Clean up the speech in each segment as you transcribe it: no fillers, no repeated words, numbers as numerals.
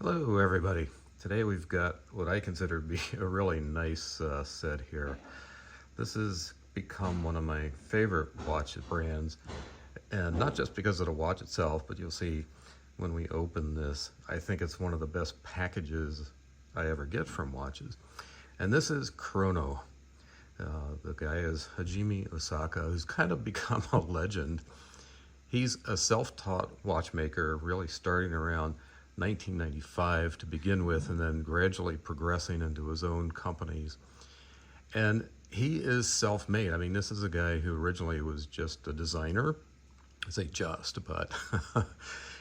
Hello everybody. Today we've got what I consider to be a really nice set here. This has become one of my favorite watch brands, and not just because of the watch itself, but you'll see when we open this, I think it's one of the best packages I ever get from watches. And this is Kurono. The guy is Hajime Osaka, who's kind of become a legend. He's a self-taught watchmaker, really starting around 1995 to begin with, and then gradually progressing into his own companies. And he is self-made. I mean, this is a guy who originally was just a designer. I say just, but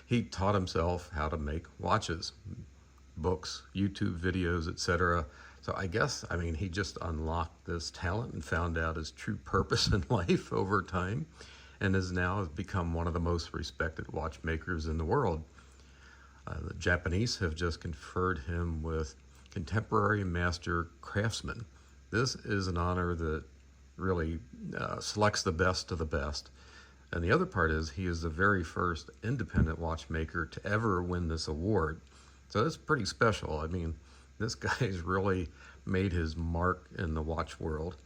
he taught himself how to make watches, books, YouTube videos, etc. So I mean, he just unlocked this talent and found out his true purpose in life over time, and has now become one of the most respected watchmakers in the world. The Japanese have just conferred him with Contemporary Master Craftsman. This is an honor that really selects the best of the best. And the other part is he is the very first independent watchmaker to ever win this award. So that's pretty special. I mean, this guy's really made his mark in the watch world,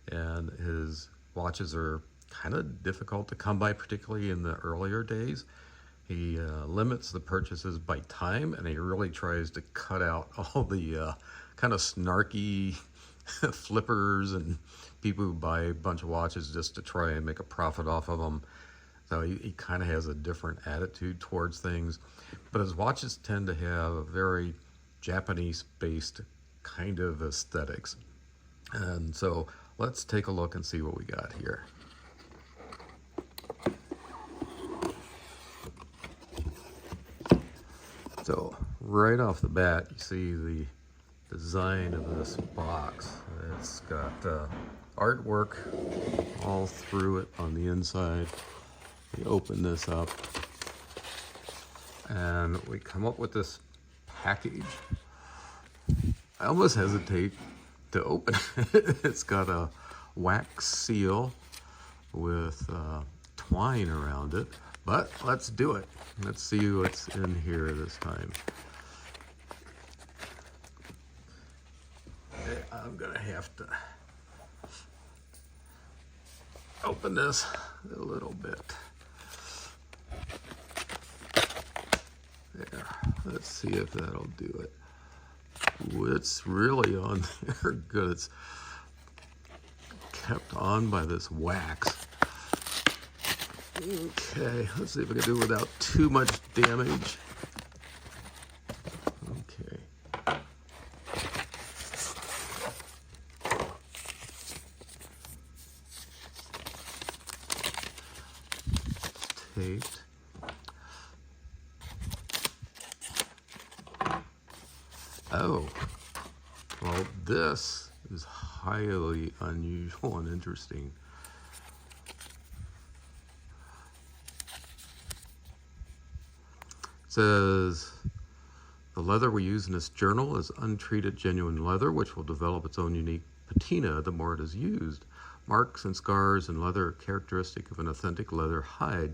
and his watches are kind of difficult to come by, particularly in the earlier days. He limits the purchases by time, and he really tries to cut out all the kind of snarky flippers and people who buy a bunch of watches just to try and make a profit off of them. So he kind of has a different attitude towards things. But his watches tend to have a very Japanese-based kind of aesthetics. And so let's take a look and see what we got here. So right off the bat, you see the design of this box. It's got artwork all through it on the inside. We open this up and we come up with this package. I almost hesitate to open it. It's got a wax seal with twine around it, but let's do it. Let's see what's in here this time. I'm gonna have to open this a little bit. There, let's see if that'll do it. Ooh, it's really on there good. It's kept on by this wax. Okay, let's see if we can do it without too much damage. Okay. Taped. Oh, well, this is highly unusual and interesting. It says, the leather we use in this journal is untreated genuine leather, which will develop its own unique patina the more it is used. Marks and scars in leather are characteristic of an authentic leather hide.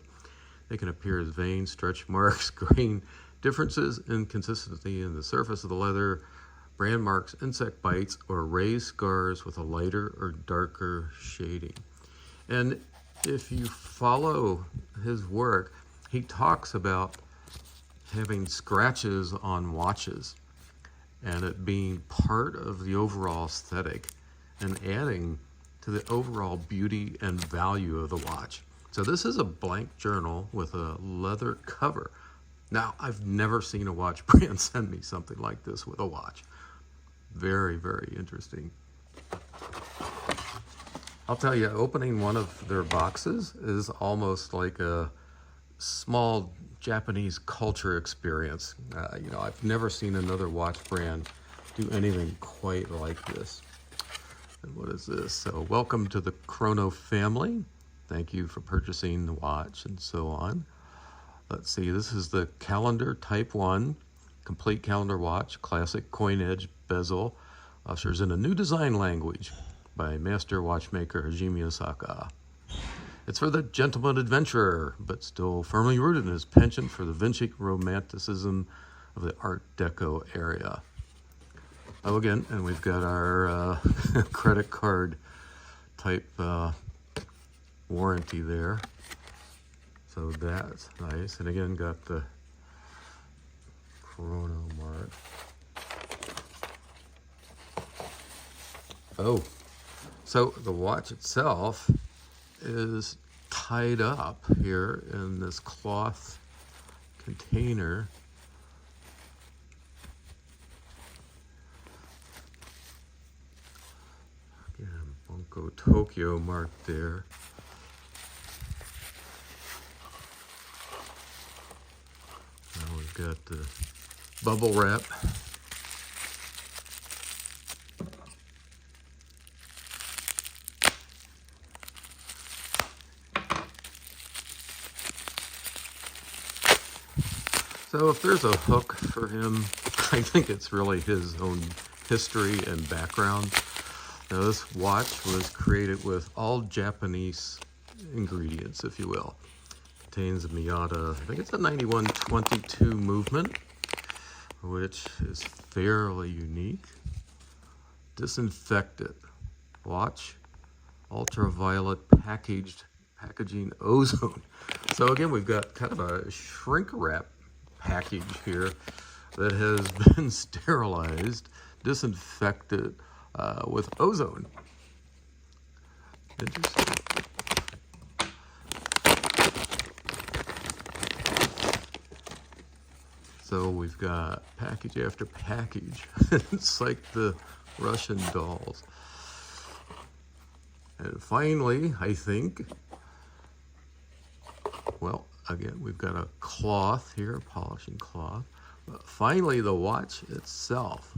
They can appear as veins, stretch marks, grain differences in consistency in the surface of the leather, brand marks, insect bites, or raised scars with a lighter or darker shading. And if you follow his work, he talks about having scratches on watches and it being part of the overall aesthetic and adding to the overall beauty and value of the watch. So this is a blank journal with a leather cover. Now, I've never seen a watch brand send me something like this with a watch. Very, very interesting. I'll tell you, opening one of their boxes is almost like a small Japanese culture experience. You know, I've never seen another watch brand do anything quite like this. And what is this? So welcome to the Chrono family. Thank you for purchasing the watch and so on. Let's see, this is the Calendar Type 1, complete calendar watch, classic coin edge bezel, ushers in a new design language by master watchmaker Hajime Osaka. It's for the gentleman adventurer, but still firmly rooted in his penchant for the Vinci romanticism of the Art Deco area. Oh, again, and we've got our credit card type warranty there. So that's nice. And again, got the Kurono mark. Oh, so the watch itself is tied up here in this cloth container. Again, Bunko Tokyo marked there. Now we've got the bubble wrap. So if there's a hook for him, I think it's really his own history and background. Now this watch was created with all Japanese ingredients, if you will. Contains a Miyata, I think it's a 9122 movement, which is fairly unique. Disinfected watch, ultraviolet packaging ozone. So again, we've got kind of a shrink wrap package here that has been sterilized, disinfected with ozone. Interesting. So we've got package after package. It's like the Russian dolls. And finally, I think, well, again, we've got a cloth here, polishing cloth. But finally, the watch itself.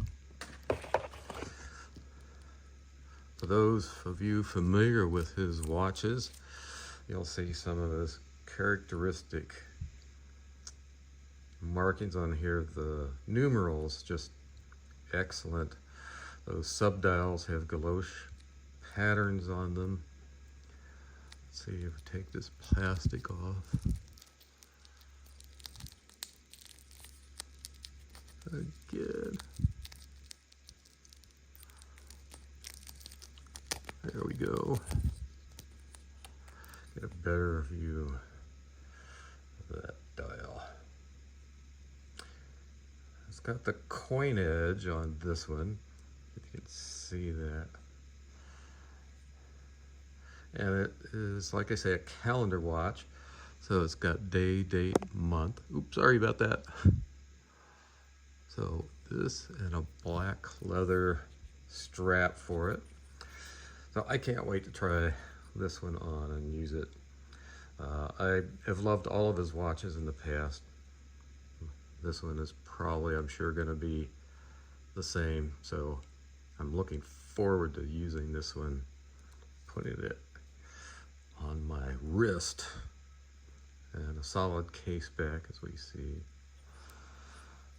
For those of you familiar with his watches, you'll see some of his characteristic markings on here. The numerals, just excellent. Those subdials have galoche patterns on them. Let's see if we take this plastic off. Again. There we go. Get a better view of that dial. It's got the coin edge on this one, if you can see that. And it is, like I say, a calendar watch. So it's got day, date, month. Oops, sorry about that. So this and a black leather strap for it. So I can't wait to try this one on and use it. I have loved all of his watches in the past. This one is probably, I'm sure, going to be the same. So I'm looking forward to using this one, putting it on my wrist, and a solid case back, as we see.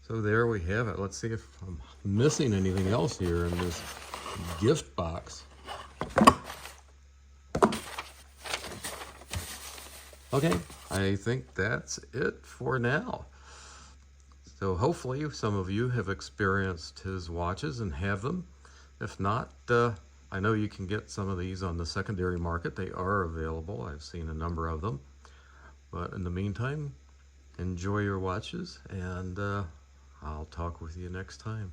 So there we have it. Let's see if I'm missing anything else here in this gift box. Okay, I think that's it for now. So hopefully some of you have experienced his watches and have them. If not, I know you can get some of these on the secondary market. They are available. I've seen a number of them. But in the meantime, enjoy your watches, and I'll talk with you next time.